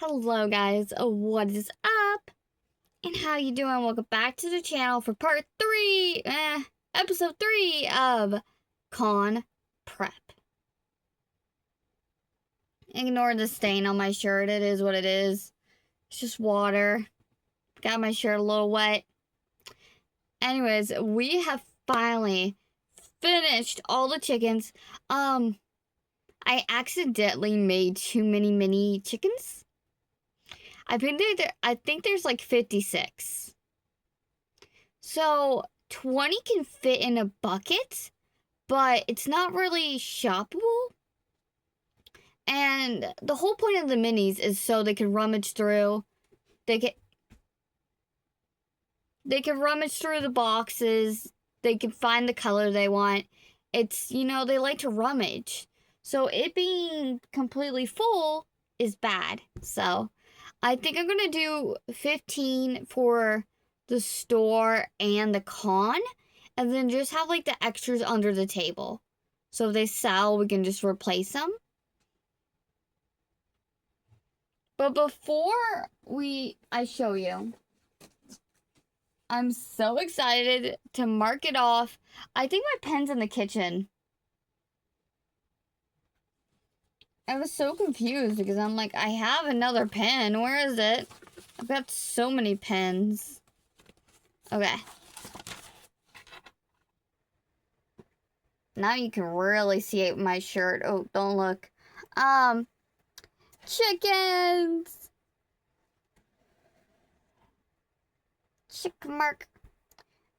Hello guys, what is up? And how you doing? Welcome back to the channel for episode 3 of Con Prep. Ignore the stain on my shirt, it is what it is. It's just water. Got my shirt a little wet. Anyways, we have finally finished all the chickens. I accidentally made too many mini chickens. I think there's like 56. So 20 can fit in a bucket, but it's not really shoppable. And the whole point of the minis is so they can rummage through. They can rummage through the boxes. They can find the color they want. It's, they like to rummage. So it being completely full is bad. So I think I'm going to do 15 for the store and the con. And then just have like the extras under the table. So if they sell, we can just replace them. But before I show you, I'm so excited to mark it off. I think my pen's in the kitchen. I was so confused because I'm like, I have another pen. Where is it? I've got so many pens. Okay. Now you can really see my shirt. Oh, don't look. Chickens! Chicken mark.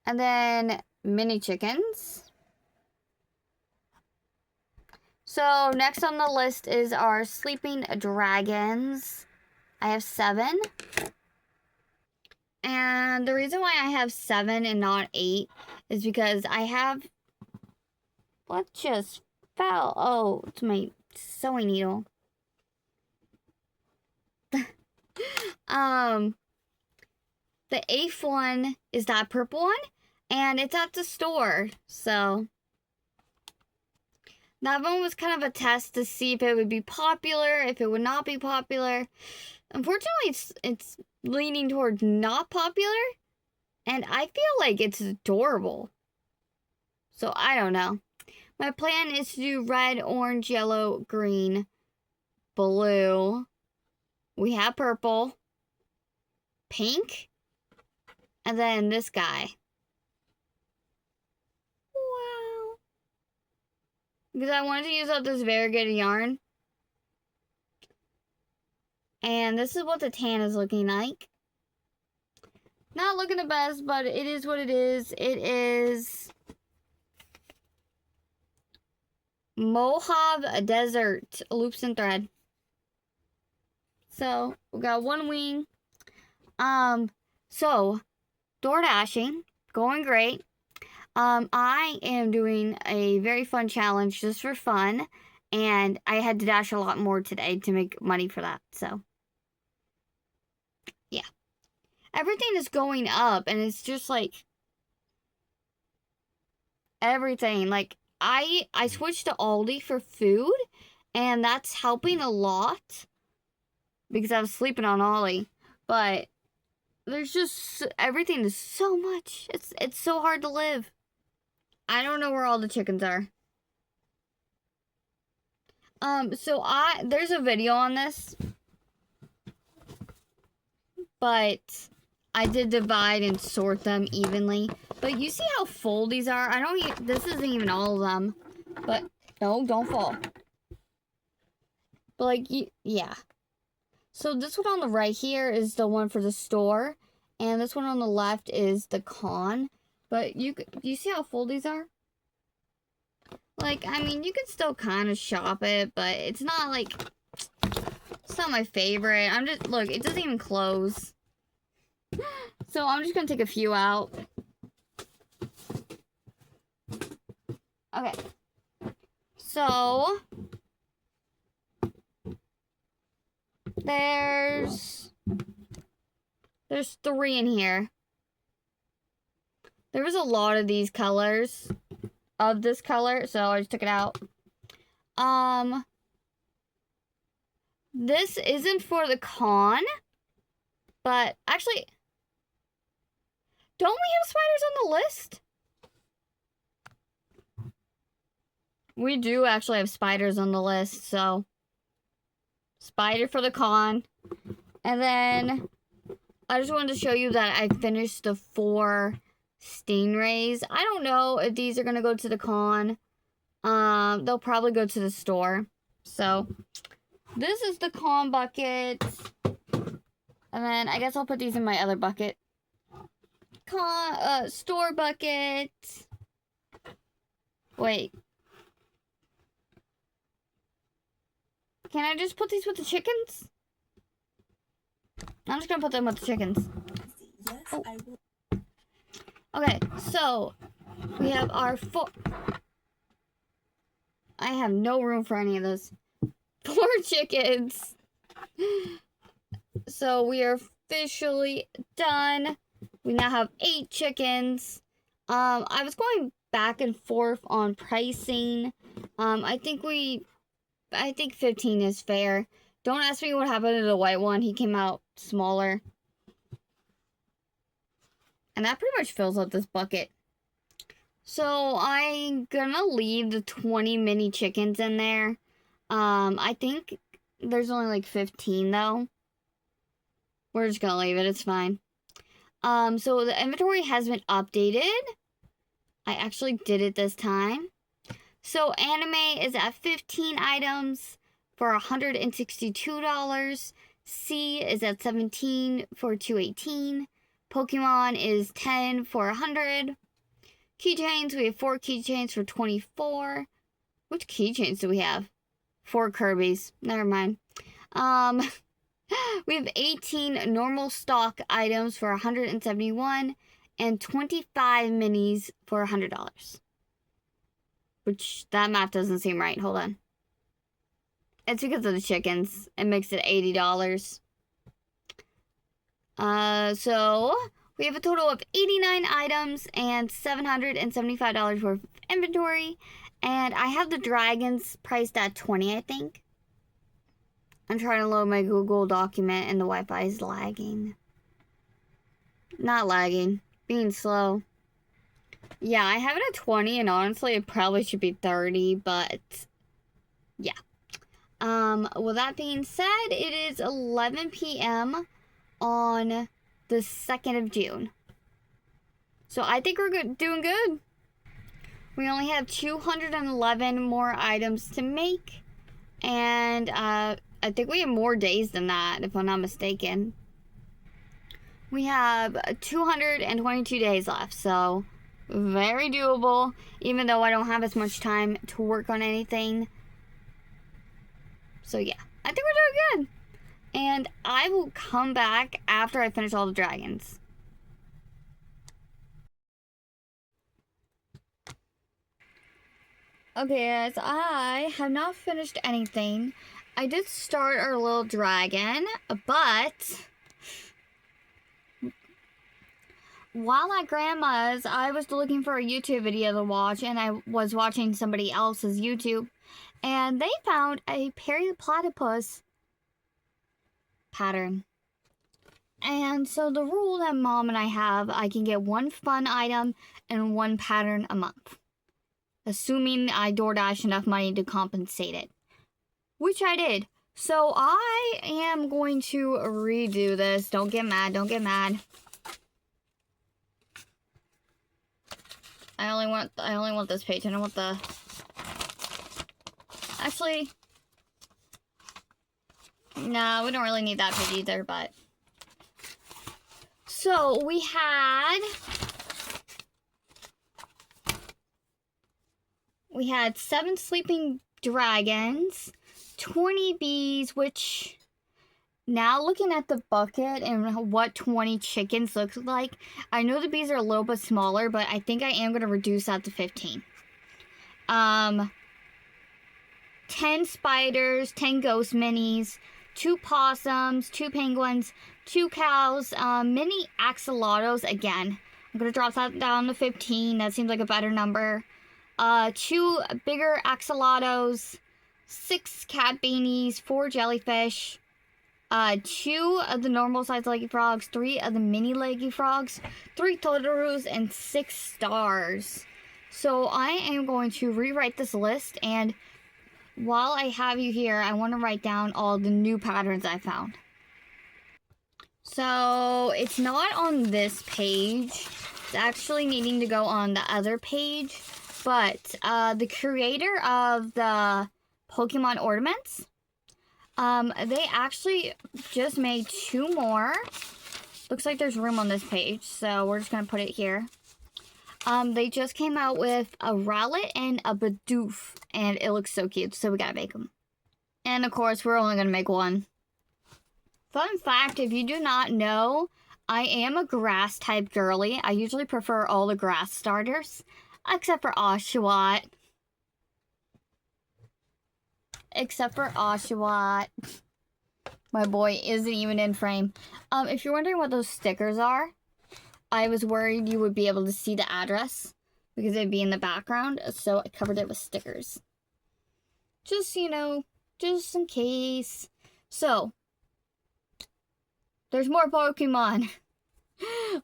And then mini chickens. So next on the list is our sleeping dragons. I have 7. And the reason why I have 7 and not 8 is because I have... What just fell? Oh, it's my sewing needle. The 8th one is that purple one, and it's at the store, so that one was kind of a test to see if it would be popular, if it would not be popular. Unfortunately, it's leaning towards not popular, and I feel like it's adorable. So I don't know. My plan is to do red, orange, yellow, green, blue. We have purple, pink, and then this guy. Wow. Because I wanted to use up this variegated yarn. And this is what the tan is looking like. Not looking the best, but it is what it is. It is Mojave Desert Loops and Thread. So, we got one wing. So, door dashing, going great. I am doing a very fun challenge just for fun. And I had to dash a lot more today to make money for that, so. Yeah. Everything is going up, and it's just like everything. Like, I switched to Aldi for food, and that's helping a lot because I was sleeping on Aldi. But there's just, everything is so much. It's so hard to live. I don't know where all the chickens are. So there's a video on this, but I did divide and sort them evenly. But you see how full these are? This isn't even all of them. But, no, don't fall. But, like, yeah. So this one on the right here is the one for the store. And this one on the left is the con. But you see how full these are? Like, I mean, you can still kind of shop it, but it's not like, it's not my favorite. Look, it doesn't even close. So I'm just gonna take a few out. Okay. So there's 3 in here. There was a lot of these colors, of this color, so I just took it out. this isn't for the con, but actually, don't we have spiders on the list? We do actually have spiders on the list, so spider for the con. And then I just wanted to show you that I finished the 4 stingrays. I don't know if these are gonna go to the con. They'll probably go to the store. So this is the con bucket. And then I guess I'll put these in my other bucket. Store bucket. Wait. Can I just put these with the chickens? I'm just gonna put them with the chickens. Yes, oh. I will. Okay, so we have our 4. I have no room for any of this. 4 chickens. So we are officially done. We now have 8 chickens. I was going back and forth on pricing. I think 15 is fair. Don't ask me what happened to the white one. He came out smaller. And that pretty much fills up this bucket. So I'm gonna leave the 20 mini chickens in there. I think there's only like 15 though. We're just gonna leave it, it's fine. So the inventory has been updated. I actually did it this time. So anime is at 15 items for $162. C is at 17 for $218. Pokemon is 10 for 100. Keychains, we have 4 keychains for 24. Which keychains do we have? 4 Kirby's. Never mind. We have 18 normal stock items for $171 and 25 minis for $100. Which, that math doesn't seem right. Hold on. It's because of the chickens. It makes it $80. So we have a total of 89 items and $775 worth of inventory. And I have the dragons priced at 20, I think. I'm trying to load my Google document and the Wi-Fi is lagging. Not lagging. Being slow. Yeah, I have it at 20 and honestly it probably should be 30, but yeah. With that being said, it is 11 p.m. on the 2nd of June. So I think we're doing good. We only have 211 more items to make. And I think we have more days than that, if I'm not mistaken. We have 222 days left, so very doable, even though I don't have as much time to work on anything. So yeah, I think we're doing good. And I will come back after I finish all the dragons. Okay, guys, I have not finished anything. I did start our little dragon, but while at Grandma's, I was looking for a YouTube video to watch, and I was watching somebody else's YouTube, and they found a Perry the Platypus pattern. And so the rule that Mom and I have, I can get 1 fun item and 1 pattern a month. Assuming I DoorDash enough money to compensate it. Which I did. So I am going to redo this. Don't get mad, don't get mad. I only want this page. I don't want the... Actually... No, we don't really need that page either, but... So, we had 7 sleeping dragons, 20 bees, which... Now, looking at the bucket and what 20 chickens looks like, I know the bees are a little bit smaller, but I think I am going to reduce that to 15. 10 spiders, 10 ghost minis, 2 possums, 2 penguins, 2 cows, mini axolotls again. I'm going to drop that down to 15. That seems like a better number. 2 bigger axolotls, 6 cat beanies, 4 jellyfish, 2 of the normal size leggy frogs, 3 of the mini leggy frogs, 3 Totoroos, and 6 stars. So I am going to rewrite this list, and while I have you here, I want to write down all the new patterns I found. So it's not on this page. It's actually needing to go on the other page. But the creator of the Pokemon ornaments, they actually just made 2 more. Looks like there's room on this page, so we're just gonna put it here. They just came out with a Rowlet and a Bidoof, and it looks so cute, so we gotta make them. And of course, we're only gonna make 1. Fun fact, if you do not know, I am a grass type girly. I usually prefer all the grass starters, except for Oshawott. My boy isn't even in frame. If you're wondering what those stickers are, I was worried you would be able to see the address because it'd be in the background, so I covered it with stickers. Just, you know, just in case. So, there's more Pokemon.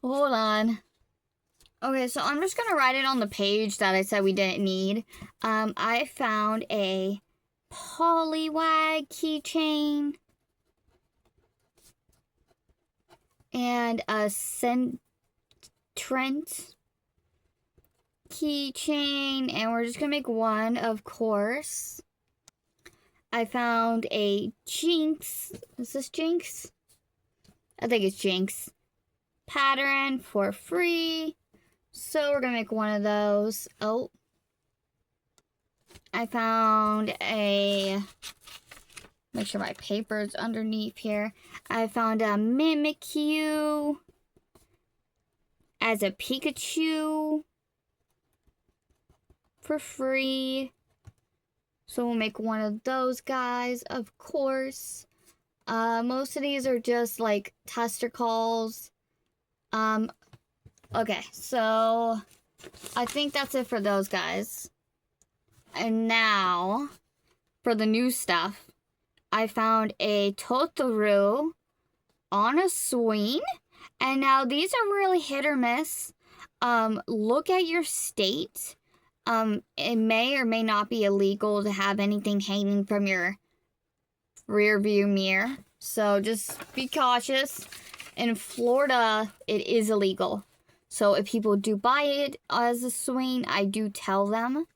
Hold on. Okay, so I'm just gonna write it on the page that I said we didn't need. I found a Poliwag keychain and a Trent keychain, and we're just gonna make 1, of course. I found a Jinx. Is this Jinx? I think it's Jinx pattern for free. So we're gonna make 1 of those. Oh. I found a, make sure my paper's underneath here. I found a Mimikyu as a Pikachu for free. So we'll make 1 of those guys, of course. Most of these are just like tester calls. Okay, so I think that's it for those guys. And now, for the new stuff, I found a Totoro on a swing. And now these are really hit or miss. Look at your state. It may or may not be illegal to have anything hanging from your rear view mirror. So just be cautious. In Florida, it is illegal. So if people do buy it as a swing, I do tell them.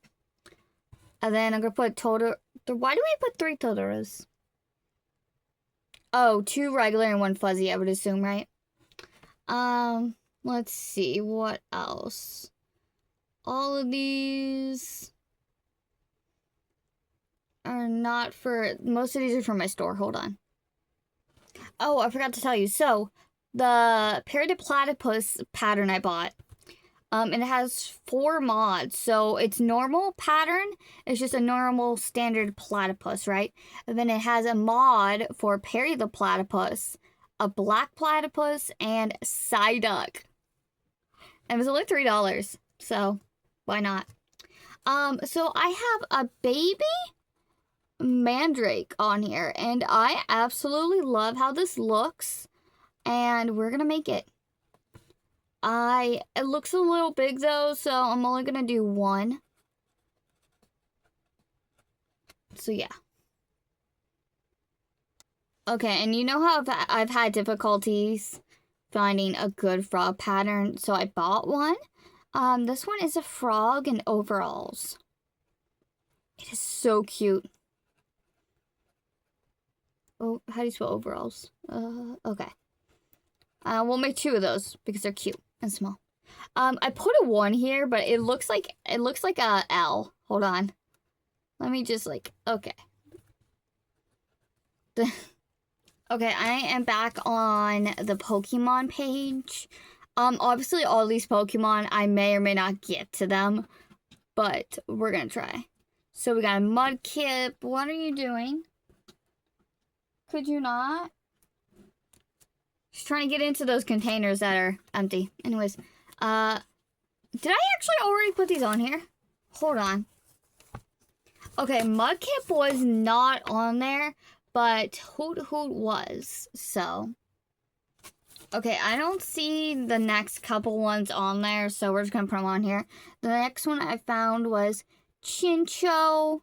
And then I'm going to put Totoro. Why do we put 3 Totoros? Oh, 2 regular and 1 fuzzy, I would assume, right? Let's see. What else? All of these are not for... Most of these are from my store. Hold on. Oh, I forgot to tell you. So, the Period Platypus pattern I bought, and it has 4 mods. So it's normal pattern. It's just a normal standard platypus, right? And then it has a mod for Perry the Platypus, a black platypus, and Psyduck. And it was only $3. So why not? So I have a baby Mandrake on here, and I absolutely love how this looks. And we're gonna make it. It looks a little big though, so I'm only gonna do 1. So yeah. Okay, and you know how I've had difficulties finding a good frog pattern, so I bought one. This one is a frog in overalls. It is so cute. Oh, how do you spell overalls? Okay. We'll make 2 of those because they're cute and small. I put a 1 here, but it looks like a L. Hold on. Let me just okay. Okay, I am back on the Pokemon page. Obviously all these Pokemon, I may or may not get to them, but we're gonna try. So we got a Mudkip. What are you doing? Could you not? Just trying to get into those containers that are empty. Anyways, did I actually already put these on here? Hold on. Okay, Mudkip was not on there, but Hoot Hoot was, so. Okay, I don't see the next couple ones on there, so we're just gonna put them on here. The next one I found was Chincho.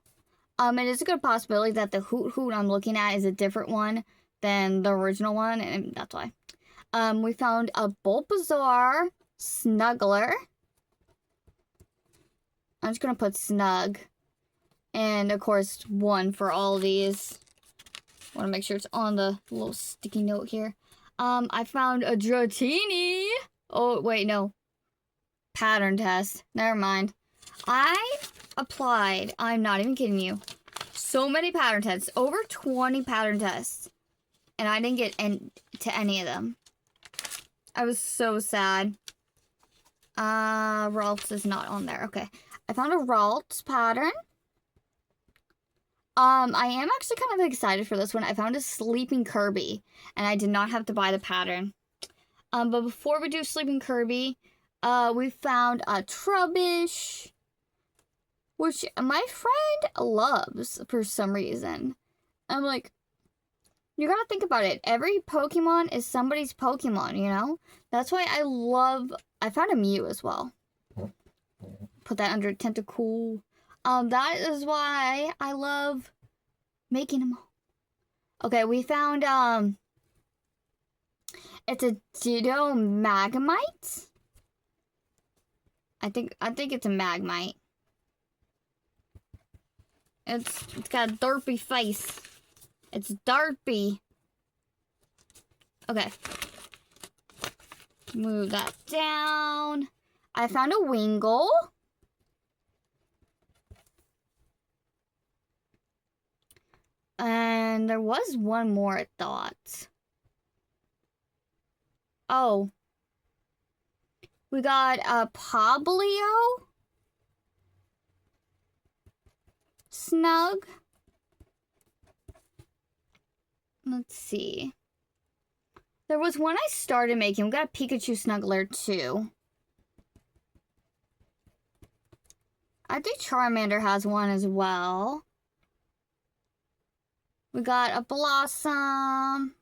It is a good possibility that the Hoot Hoot I'm looking at is a different one than the original one, and that's why. We found a Bulbasaur Snuggler. I'm just gonna put Snug. And of course, one for all of these. Want to make sure it's on the little sticky note here. I found a Dratini. Oh, wait, no. Pattern test. Never mind. I applied, I'm not even kidding you, so many pattern tests. Over 20 pattern tests. And I didn't get to any of them. I was so sad. Ralph's is not on there. Okay. I found a Ralph's pattern. I am actually kind of excited for this one. I found a Sleeping Kirby, and I did not have to buy the pattern. But before we do Sleeping Kirby, we found a Trubbish, which my friend loves for some reason. I'm like, you gotta think about it. Every Pokemon is somebody's Pokemon, you know? That's why I found a Mew as well. Put that under Tentacool. That is why I love making them all. Okay, we found, it's a Ditto Magnemite. I think it's a Magnemite. It's got a derpy face. It's derpy. Okay. Move that down. I found a Wingull. And there was one more, I thought. Oh. We got a Poblio. Snug. Let's see. There was one I started making. We got a Pikachu Snuggler too. I think Charmander has one as well. We got a Blossom.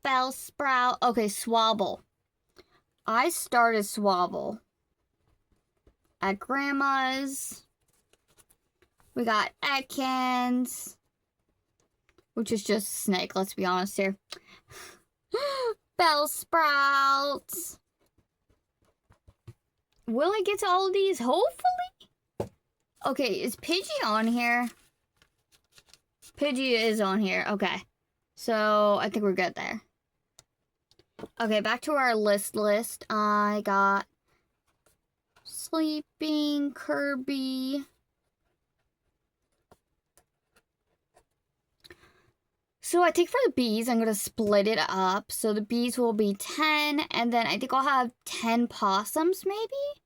Bellsprout. Okay, Swabble. I started Swabble at Grandma's. We got Ekans, which is just a snake, let's be honest here. Bellsprout. Will I get to all of these? Hopefully. Okay, is Pidgey on here? Pidgey is on here. Okay. So, I think we're good there. Okay, back to our list. I got Sleeping Kirby. So I think for the bees, I'm going to split it up. So the bees will be 10, and then I think I'll have 10 possums maybe?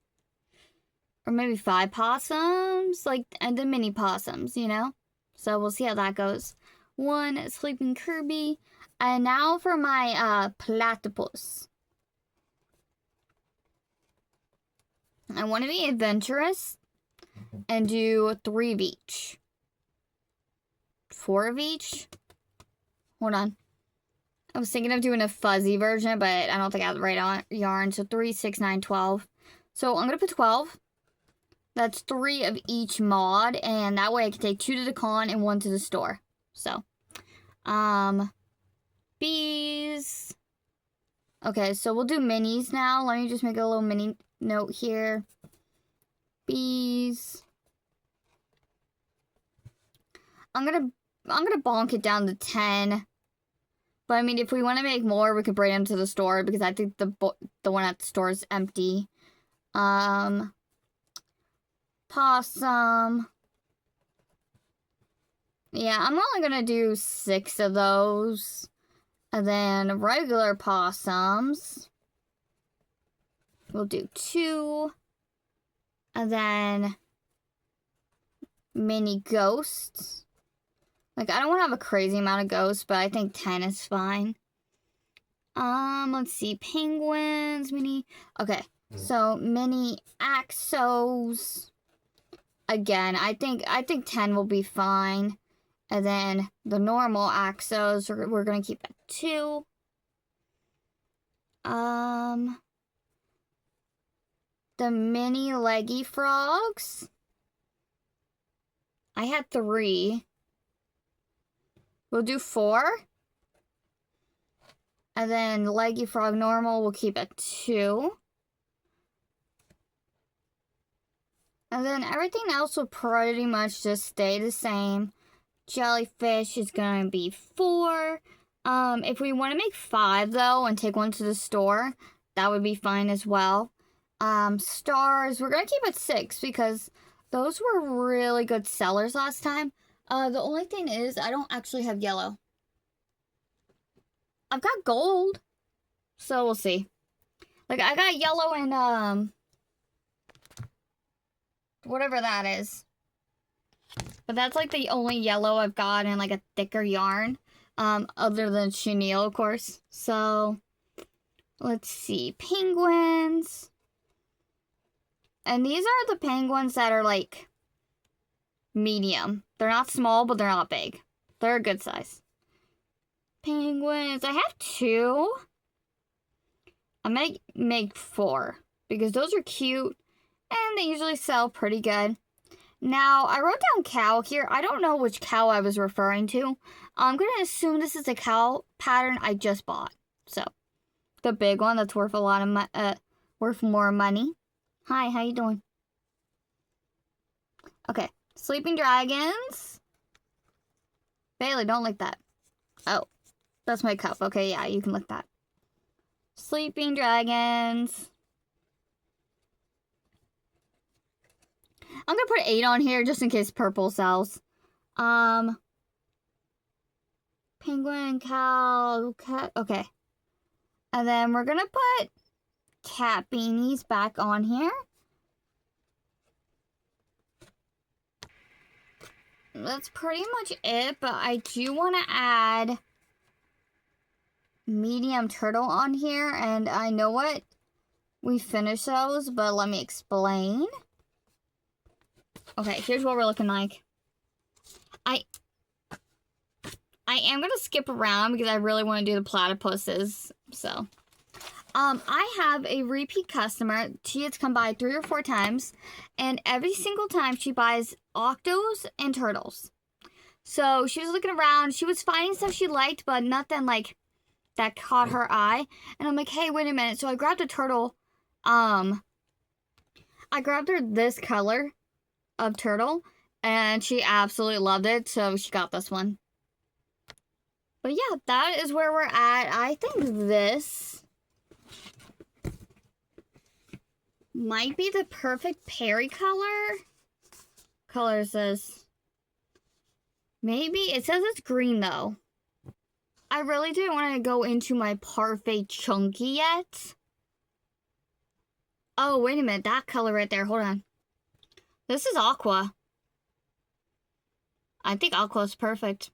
Or maybe 5 possums, like, and the mini possums, you know? So we'll see how that goes. 1 Sleeping Kirby. And now for my platypus. I want to be adventurous and do 3 of each. 4 of each? Hold on. I was thinking of doing a fuzzy version, but I don't think I have the right yarn. So 3, 6, 9, 12. So I'm going to put 12. That's 3 of each mod. And that way I can take 2 to the con and 1 to the store. So, bees. Okay, so we'll do minis now. Let me just make a little mini note here. Bees. I'm gonna bonk it down to 10. But I mean, if we want to make more, we could bring them to the store because I think the one at the store is empty. Possum. Yeah, I'm only gonna do 6 of those. And then regular possums. We'll do 2. And then mini ghosts. Like, I don't want to have a crazy amount of ghosts, but I think 10 is fine. Let's see. Penguins, mini. Okay. So mini Axos. Again, I think 10 will be fine. And then the normal Axos, we're gonna keep at 2. The mini leggy frogs. I had 3. We'll do 4. And then leggy frog normal, we'll keep at 2. And then everything else will pretty much just stay the same. Jellyfish is gonna be 4. If we want to make 5 though and take one to the store, that would be fine as well. Stars, we're gonna keep at 6 because those were really good sellers last time. The only thing is I don't actually have yellow. I've got gold, so we'll see. Like I got yellow and whatever that is. But that's like the only yellow I've got in like a thicker yarn. Other than chenille, of course. So, let's see. Penguins. And these are the penguins that are like medium. They're not small, but they're not big. They're a good size. Penguins. I have 2. I might make 4 because those are cute and they usually sell pretty good. Now, I wrote down cow here. I don't know which cow I was referring to. I'm going to assume this is a cow pattern I just bought. So, the big one that's worth a lot of worth more money. Hi, how you doing? Okay, sleeping dragons. Bailey, don't lick that. Oh, that's my cup. Okay, yeah, you can lick that. Sleeping dragons. I'm gonna put 8 on here just in case purple sells. Penguin, cow, cat. Okay. And then we're gonna put cat beanies back on here. That's pretty much it, but I do want to add medium turtle on here, and I know what we finished those, but let me explain. Okay, here's what we're looking like. I am gonna skip around because I really want to do the platypuses. So, I have a repeat customer. She has come by 3 or 4 times, and every single time she buys octos and turtles. So she was looking around. She was finding stuff she liked, but nothing like that caught her eye. And I'm like, hey, wait a minute. So I grabbed a turtle. I grabbed her this color of turtle, and she absolutely loved it, so she got this one. But yeah, that is where we're at. I think this might be the perfect Perry color. Color is this? Maybe. It says it's green though. I really didn't want to go into my Parfait Chunky yet. Oh, wait a minute. That color right there. Hold on. This is aqua. I think aqua is perfect.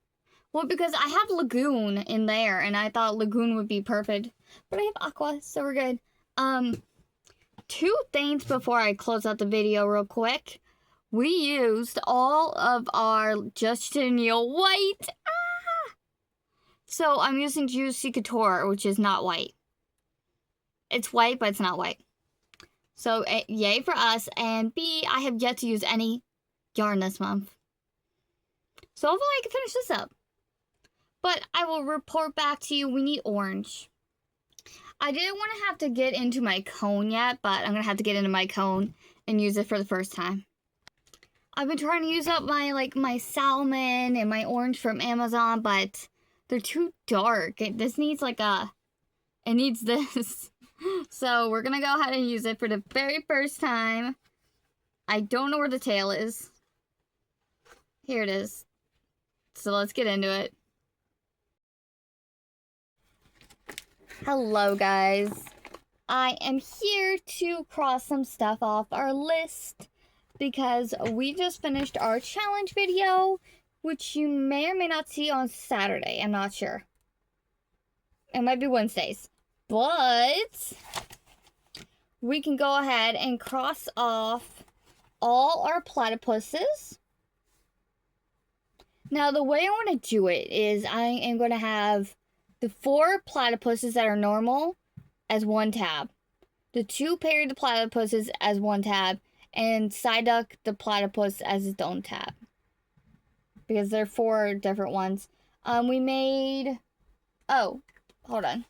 Well, because I have Lagoon in there, and I thought Lagoon would be perfect. But I have aqua, so we're good. 2 things before I close out the video real quick. We used all of our Just Chenille white. So I'm using Juicy Couture, which is not white. It's white, but it's not white. So, yay for us. And B, I have yet to use any yarn this month. So hopefully I can finish this up. But I will report back to you. We need orange. I didn't want to have to get into my cone yet, but I'm going to have to get into my cone and use it for the first time. I've been trying to use up my salmon and my orange from Amazon, but they're too dark. This needs it needs this. So we're going to go ahead and use it for the very first time. I don't know where the tail is. Here it is. So let's get into it. Hello guys. I am here to cross some stuff off our list because we just finished our challenge video, which you may or may not see on Saturday. I'm not sure. It might be Wednesdays. But we can go ahead and cross off all our platypuses. Now, the way I want to do it is I am going to have the 4 platypuses that are normal as 1 tab, the 2 Perry the platypuses as 1 tab, and Psyduck the platypus as its own tab. Because they're 4 different ones. We made... Oh, hold on.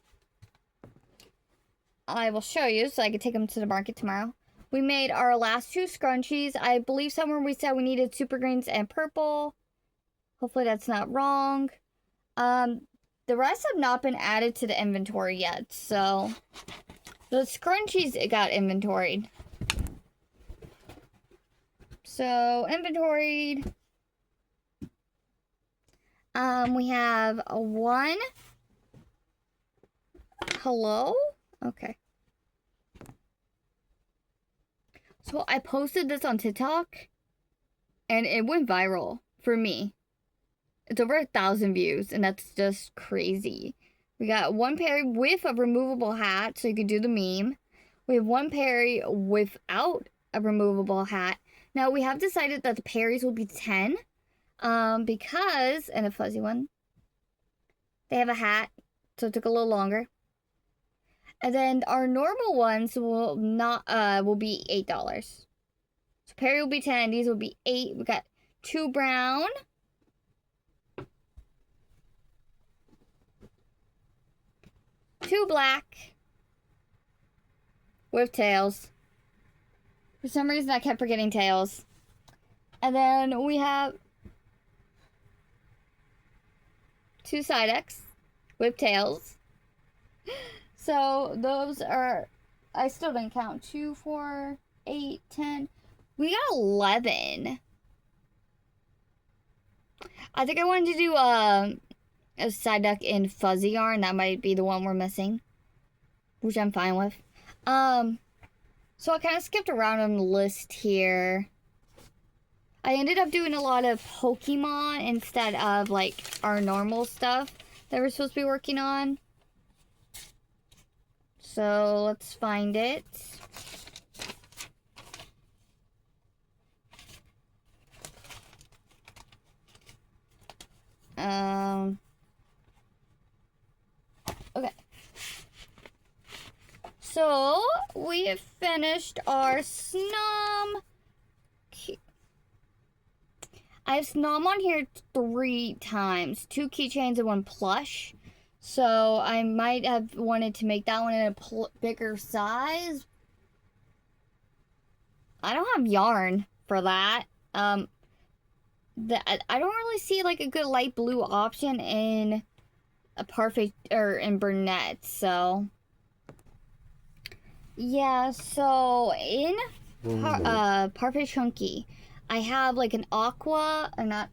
I will show you so I can take them to the market tomorrow. We made our last 2 scrunchies. I believe somewhere we said we needed super greens and purple. Hopefully that's not wrong. The rest have not been added to the inventory yet, so the scrunchies got inventoried. So inventoried. We have a 1. Hello? Okay. So I posted this on TikTok and it went viral for me. It's over 1,000 views, and that's just crazy. We got 1 Perry with a removable hat, so you could do the meme. We have 1 Perry without a removable hat. Now, we have decided that the Perrys will be 10, because, and a fuzzy one, they have a hat, so it took a little longer. And then our normal ones will be $8. So Perry will be 10, these will be 8. We got 2 brown. 2 black with tails. For some reason, I kept forgetting tails. And then we have 2 Psyducks with tails. So those are, I still didn't count. 2, 4, 8, 10. We got 11. I think I wanted to do a Psyduck in fuzzy yarn. That might be the one we're missing, which I'm fine with. So I kind of skipped around on the list here. I ended up doing a lot of Pokemon instead of like our normal stuff that we're supposed to be working on. So let's find it. Okay. So we have finished our Snom. I have Snom on here 3 times. 2 keychains and 1 plush. So I might have wanted to make that one in a bigger size. I don't have yarn for that. I don't really see like a good light blue option in a Parfait or in Burnett. So yeah, so in Parfait Chunky, I have like an aqua, or not,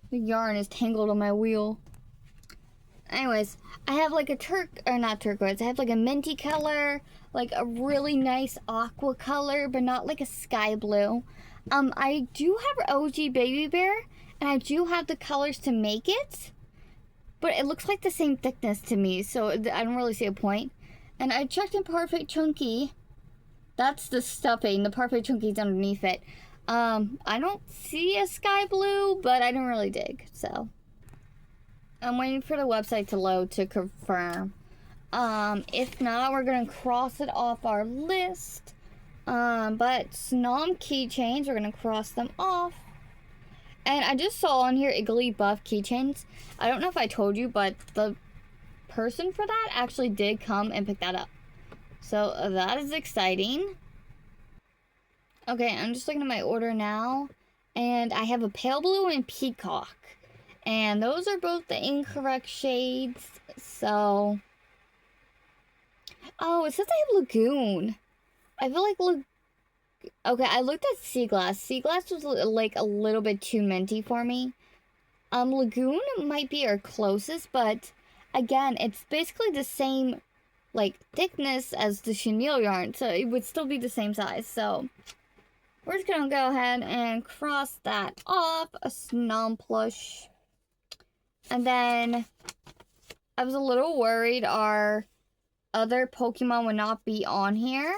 the yarn is tangled on my wheel. Anyways, I have like a not turquoise, I have like a minty color, like a really nice aqua color, but not like a sky blue. I do have OG Baby Bear, and I do have the colors to make it, but it looks like the same thickness to me, so I don't really see a point. And I checked in Parfait Chunky. That's the stuffing. The Parfait Chunky's underneath it. I don't see a sky blue, but I don't really dig, so I'm waiting for the website to load to confirm. If not, we're gonna cross it off our list. But Snom keychains, we're gonna cross them off. And I just saw on here Igglybuff keychains. I don't know if I told you, but the person for that actually did come and pick that up. So that is exciting. Okay, I'm just looking at my order now, and I have a pale blue and peacock, and those are both the incorrect shades. So, oh, it says I have Lagoon. I feel like okay, I looked at Sea Glass. Sea Glass was like a little bit too minty for me. Lagoon might be our closest, but again, it's basically the same like thickness as the chenille yarn, so it would still be the same size. So we're just gonna go ahead and cross that off, a Snom plush. And then I was a little worried our other Pokemon would not be on here.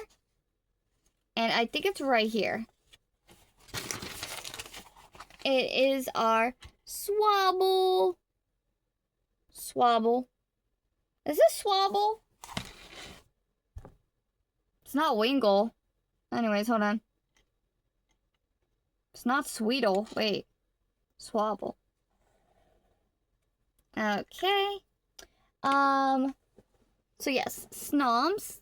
And I think it's right here. It is our Swabble. Swabble. Is this Swabble? It's not Wingull. Anyways, hold on. It's not Sweetle. Wait. Swabble. Okay. So yes, Snoms.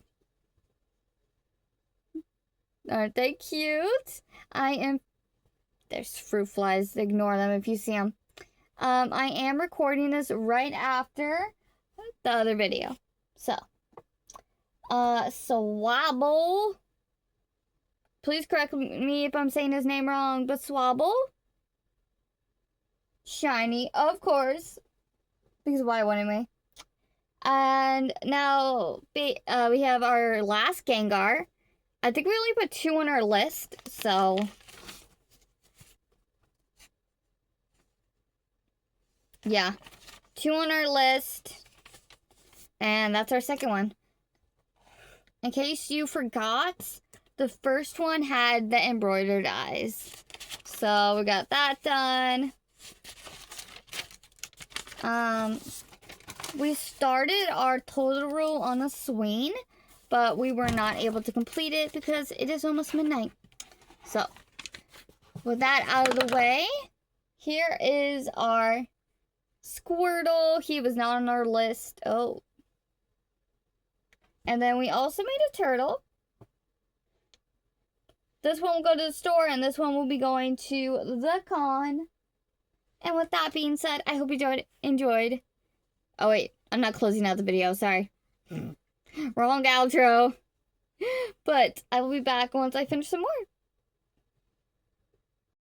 Aren't they cute? There's fruit flies. Ignore them if you see them. I am recording this right after the other video. So, Swabble. Please correct me if I'm saying his name wrong, but Swabble. Shiny, of course. Because why wouldn't we? And now we have our last Gengar. I think we only put 2 on our list, so yeah, 2 on our list, and that's our second one. In case you forgot, the first one had the embroidered eyes, so we got that done. We started our tutorial on the Swing, but we were not able to complete it because it is almost midnight. So, with that out of the way, here is our Squirtle. He was not on our list. Oh. And then we also made a turtle. This one will go to the store, and this one will be going to the con. And with that being said, I hope you enjoyed. Oh, wait. I'm not closing out the video. Sorry. Wrong outro. But I will be back once I finish some more.